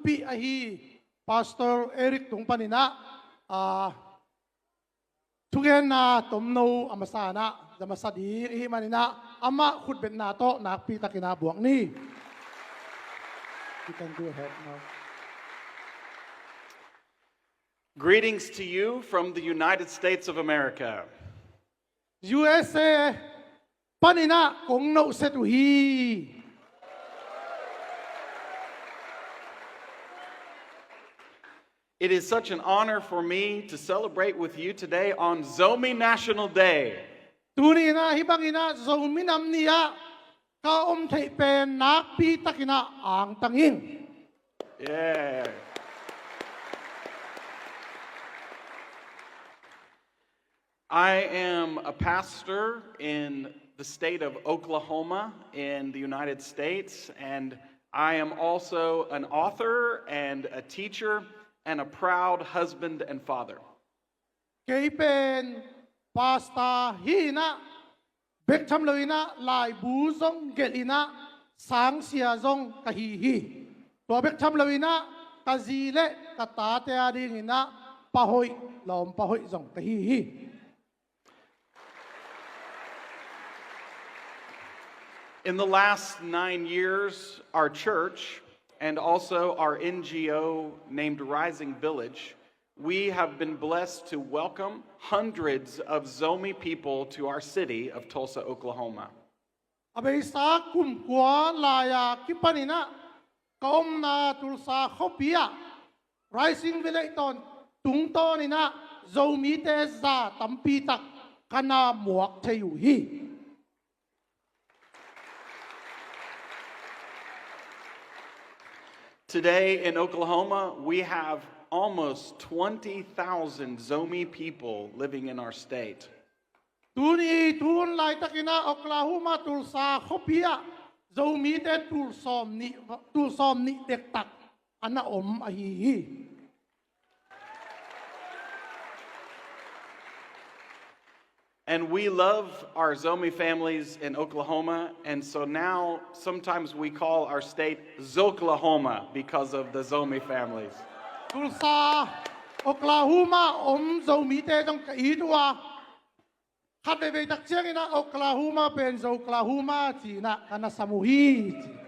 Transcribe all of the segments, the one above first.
Pi ahi Pastor Eric tung panina tugen na tomno amasana jamasadi ihi manina ama khutbet na to nakpi takina buang ni. You can go ahead now. Greetings to you from the United States of America. USA panina kong no setuhi. It is such an honor for me to celebrate with you today on Zomi National Day. Tuni na hibangina Zomi namniya ka thei pen nakpi takina ang tanging. Yeah. I am a pastor in the state of Oklahoma in the United States, and I am also an author and a teacher and a proud husband and father. Kay pen pasta hina bek cham loina lai bu zong gelina sang sia zong kahihi. To bek cham loina kazile kata te adingina pahoy lom pahoy zong kahihi. In the last 9 years, our church and also our NGO named Rising Village, we have been blessed to welcome hundreds of Zomi people to our city of Tulsa, Oklahoma. Abesa kum kwa laya kipanina kaom na Tulsa khopia Rising Village ton tungto nina Zomi te za tampitak kana muak teyuhi. Today in Oklahoma, we have almost 20,000 Zomi people living in our state. Tuni tun lai takina Oklahoma Tulsa khopia Zomi te tulsom ni dektak ana ahihi. And we love our Zomi families in Oklahoma, and so now sometimes we call our state Zoklahoma because of the Zomi families. Tulsa Oklahoma Zomi te tong kaidwa Hape tak ina Oklahoma pen Oklahoma tina kana samuhi.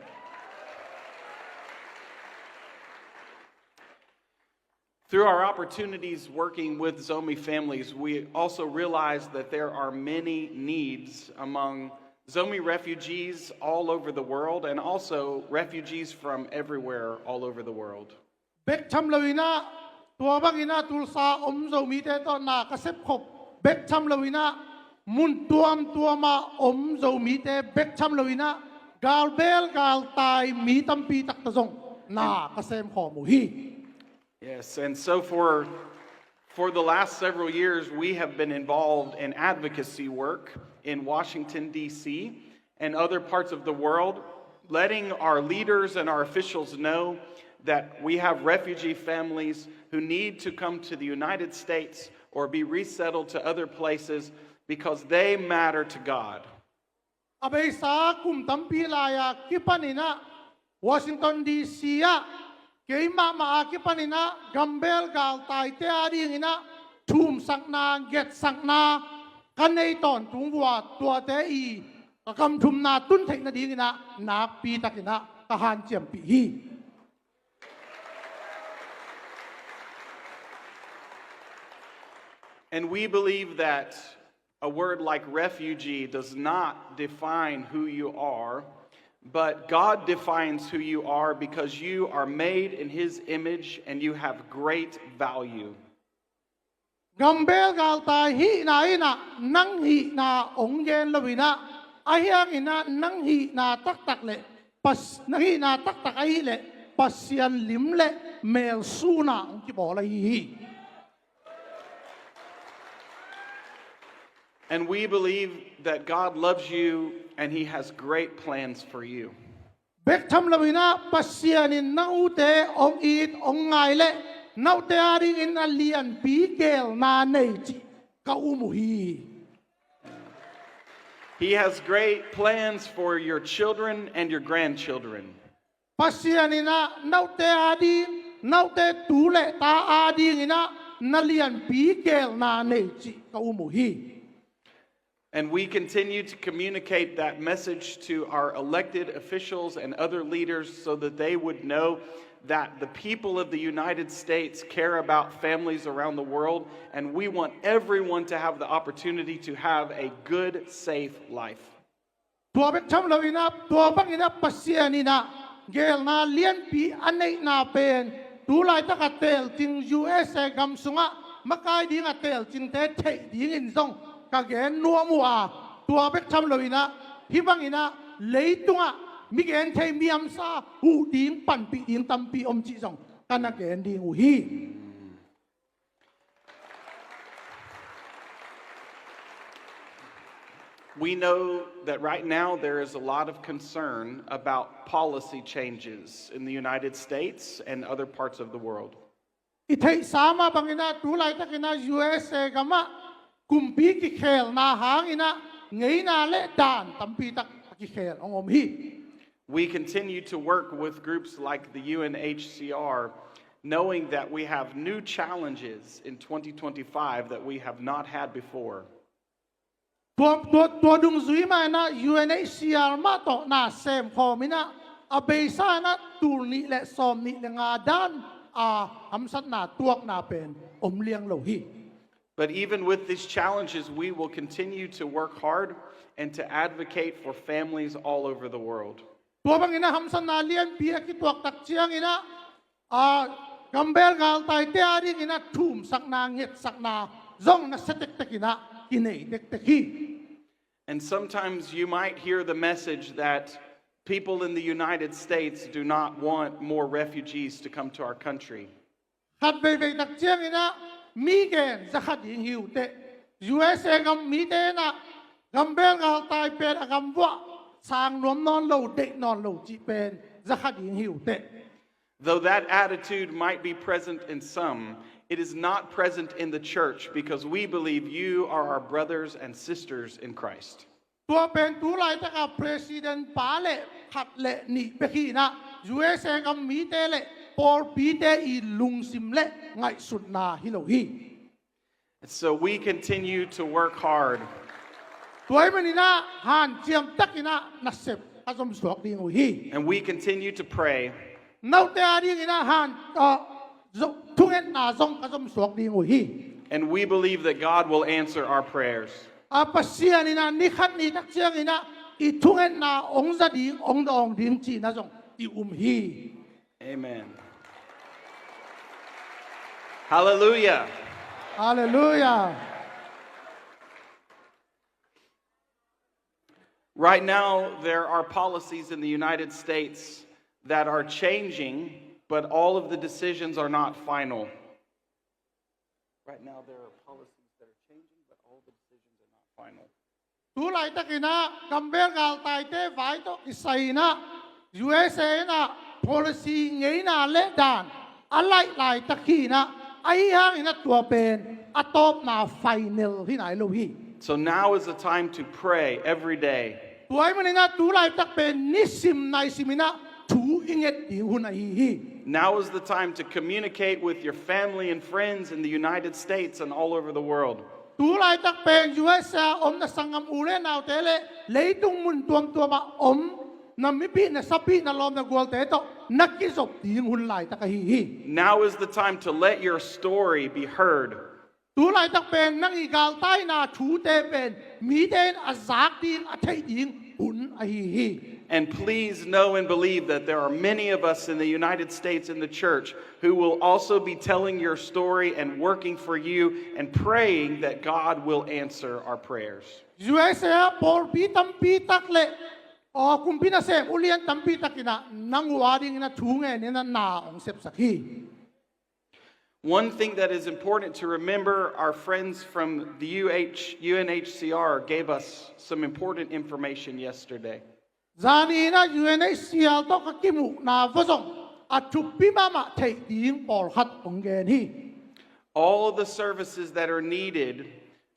Through our opportunities working with Zomi families, we also realize that there are many needs among Zomi refugees all over the world and also refugees from everywhere all over the world. Bek cham lawina tua bangina Tulsa Zomi te to na kasep khop bek cham lawina mun tuama Zomi te bek cham lawina gal bel gal tai mi tampi tak tazong na kasem khomuhi. Yes, and so for the last several years, we have been involved in advocacy work in Washington, D.C. and other parts of the world, letting our leaders and our officials know that we have refugee families who need to come to the United States or be resettled to other places because they matter to God. Abesa kum tampi laya kipanina Washington D.C. Kay mama kipanina gambel gal tai te adingina tum sakna get sakna kanay ton tungwa tua te I kakam tum na tun thek na dingina nak pi takina kahan chiam pi hi. And we believe that a word like refugee does not define who you are, but God defines who you are because you are made in His image and you have great value. Gambel gal tai hi na ina nang hi na ong yen lawina ahyang ina nang hi na tak tak le pas nang hi na tak tak ai le pasian lim le mel suna ong ki bola hi. And we believe that God loves you and He has great plans for you. Bek tham lawina pasianin naute ong it ong ngai le naute ari in alian pi gel na nei chi ka umuhi. He has great plans for your children and your grandchildren. pasianina naute adi naute tule ta adi ina nalian pikel na neji kaumuhi. And we continue to communicate that message to our elected officials and other leaders so that they would know that the people of the United States care about families around the world, and we want everyone to have the opportunity to have a good, safe life. ตัวเป็นช่ำเราอินะตัวบังอินะปัสเซียนินะเกลนาเลียนปีอันในนาเป็นตัวลายตะกัดเตลจิง USA กำสุงะมะกายดีงะเตลจิงเทเทดีงินซงกะเกนนัวมัวตัวเป็นช่ำเราอินะที่บังอินะเลยตัวมิเกนเทมีอัมซาหูดีงปั่นปีดีงตัมปีอมจิซงกันนักเกนดีหูฮี We know that right now there is a lot of concern about policy changes in the United States and other parts of the world. อิทัยสามาบังอินะตัวลายตะกินะ USA กำมะกุมปีกิเคลนาหางอินะเงยนาเลดานตัมปีตะกิเคลองอมฮี We continue to work with groups like the UNHCR, knowing that we have new challenges in 2025 that we have not had before. ตัวดุงซุยมานะ UNHCR มาโตนาเซมพอมินะอเบซ่านะตูนิและซอมนิและงาดานอัมสัตนาตัวนาเป็นอมเลียงโลหี But even with these challenges, we will continue to work hard and to advocate for families all over the world. ตัวบังอินะอัมสัตนาเลียนเปียกิตัวตักเชียงอินะกัมเบลกาลไตเตียริอินะทุ่มสักนาเง็ดสักนาซงนะเสตตะกินะกินเอเด็กตะกี And sometimes you might hear the message that people in the United States do not want more refugees to come to our country. ขัดไปตักเชียงอินะมีเกณฑ์จะขัดยิงหิวเต USA กัมมีเตนะกัมเบลกาลไตเป็นกัมวะสางนวมนอนโลเด็กนอนโลจีเป็นจะขัดยิงหิวเต Though that attitude might be present in some, it is not present in the church because we believe you are our brothers and sisters in Christ. ตัวเป็นตัวลายตะกับ President ปาเลขัดเลนี่เปขีนะ USA กัมมีเตเลปอร์ปีเตอีลุงซิมเลไงสุดนาฮิโลฮี So we continue to work hard. ตัวมันนี่นะหันเจียมตักนี่นะนัสเซบอาสมสวกดีงูฮี And we continue to pray. นาเตอาดีนี่นะหันทุกเอ็นนาซงอาสมสวกดีงูฮี And we believe that God will answer our prayers. อาปัสเซียนี่นะนิขัดนี่ตักเชียงนี่นะอีทุกเอ็นนาองซาดีองดองดิงจีนะซงอีฮี Amen. Hallelujah. ฮาเลลูยา Right now, there are policies in the United States that are changing, but all of the decisions are not final. Right now, there are policies that are changing, but all the decisions are not final. ตัวลายตะกินะกัมเบลกาลไตเตไฟโตอิสัยนะ USA นะ policy เงยนาเลดานอะไรลายตะกีนะไอ้ห่างนะตัวเป็นอะตบนาไฟเนลที่ไหนลูกพี่ So now is the time to pray every day. ตัวไอ้มันนี่นะตัวลายตะเป็นนิสิมในสิมินะถูอิงเอ็ดดิหุนไอ้ฮี Now is the time to communicate with your family and friends in the United States and all over the world. ตัวลายตะเป็น USA อมนะสังกัมอูเลนาวเตเลเลยตุงมุนตัวมาอมนามิปีนะสับปีนะลอมนะกวลเตโตนักกิจบดิหุนลายตะกีฮี Now is the time to let your story be heard. ตัวลายตะเป็นนักอีกาลใต้นาถูเตเป็นมีเดนอาซากดิงอาเทดิงหุนไอ้ฮี And please know and believe that there are many of us in the United States in the church who will also be telling your story and working for you and praying that God will answer our prayers. USA ปอร์ปีตัมปีตักเลออคุมพินาเซอุเลียนตัมปีตักนะนังวาดิงนะถูเงเนี่ยนะนาองเซบสักฮี One thing that is important to remember, our friends from the UNHCR gave us some important information yesterday. จานีนะ UNHCR ต้องกิมุนาฟซงอาชุบปีมามาเทดิงปอร์ฮัดองเกนฮี All of the services that are needed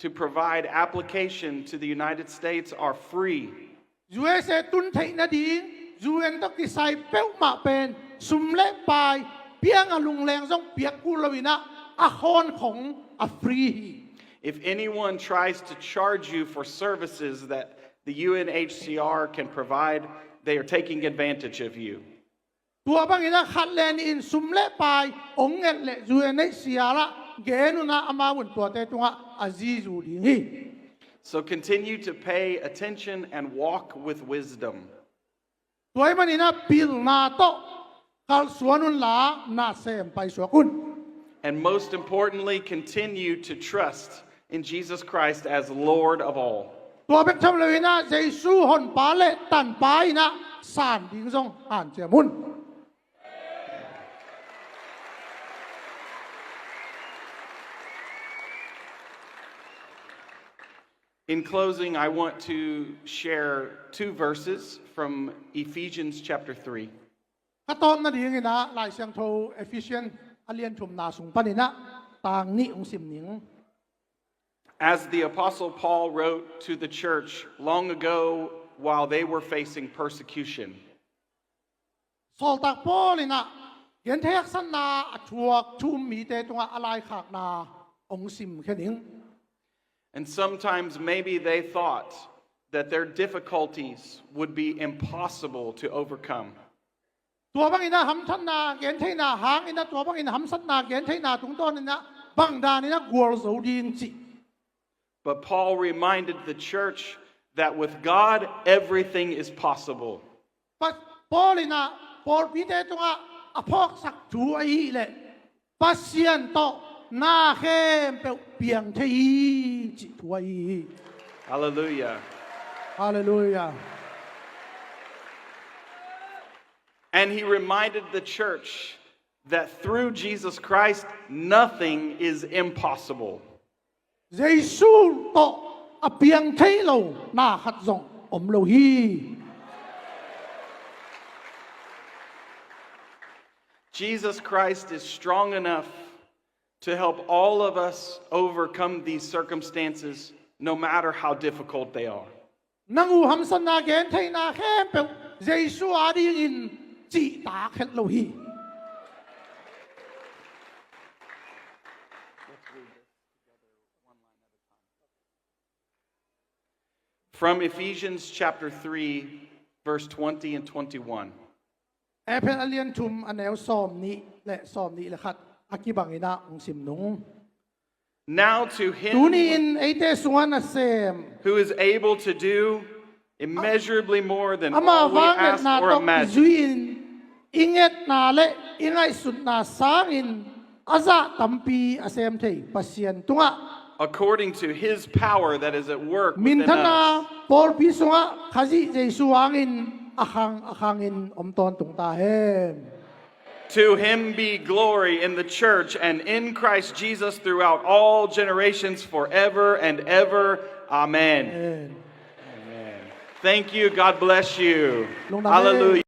to provide application to the United States are free. USA ตุนเทนะดิง Zuen to kisai peu ma pen sum le pai piang alung leng zong piak kulawina a hon khong a free. If anyone tries to charge you for services that the UNHCR can provide, they are taking advantage of you. Tua bangina khatlen in sum le pai ong ngel le zuen nei siala genuna amawun tua te tunga azizu dingi. So continue to pay attention and walk with wisdom. Tuai manina pil na to kal suanun la na sem pai suakun. And most importantly, continue to trust in Jesus Christ as Lord of all. Tua bek cham lewina Jesu hon pa le tan pai na san ding zong han jamun. In closing, I want to share 2 verses from Ephesians chapter 3. Katon na ding ina lai siang tho efficient alien thum na sung panina tang ni ong sim ning. As the Apostle Paul wrote to the church long ago while they were facing persecution. Sol tak polina gen thek san na athuak thum mi te tunga alai khak na ong sim khening. And sometimes maybe they thought that their difficulties would be impossible to overcome. Tua bang ina ham than na gen thei na hang ina tua bang ina ham san na gen thei na tung ton ina bang da ina gwal zo ding chi. But Paul reminded the church that with God, everything is possible. But polina por pi te tunga apok sak thu ai le pasien to na khem pe piang thei chi thu ai. Hallelujah. Hallelujah. And he reminded the church that through Jesus Christ, nothing is impossible. Giêsu to a piang thei lo na khat zong om lo hi. Jesus Christ is strong enough to help all of us overcome these circumstances, no matter how difficult they are. Nangu ham san na gen thei na khem pe Giêsu a ding in chi ta khet lo hi. From Ephesians chapter 3, verse 20 and 21. Epen alien thum anel som ni le khat akibang ina ong sim nung. Now to Tu him ni in ate suan a sem. who is able to do immeasurably more than Ama all we wang ask na or to imagine, zuin inget na le ingai sut na sang in aza tampi asem thei pasien tunga. according to his power that is at work Min within us. thana por pi sunga khaji Jesu angin akhangin omton tung ta hem. To him be glory in the church and in Christ Jesus throughout all generations forever and ever. Amen. Amen. Amen. Thank you. God bless you. Lung na Hallelujah.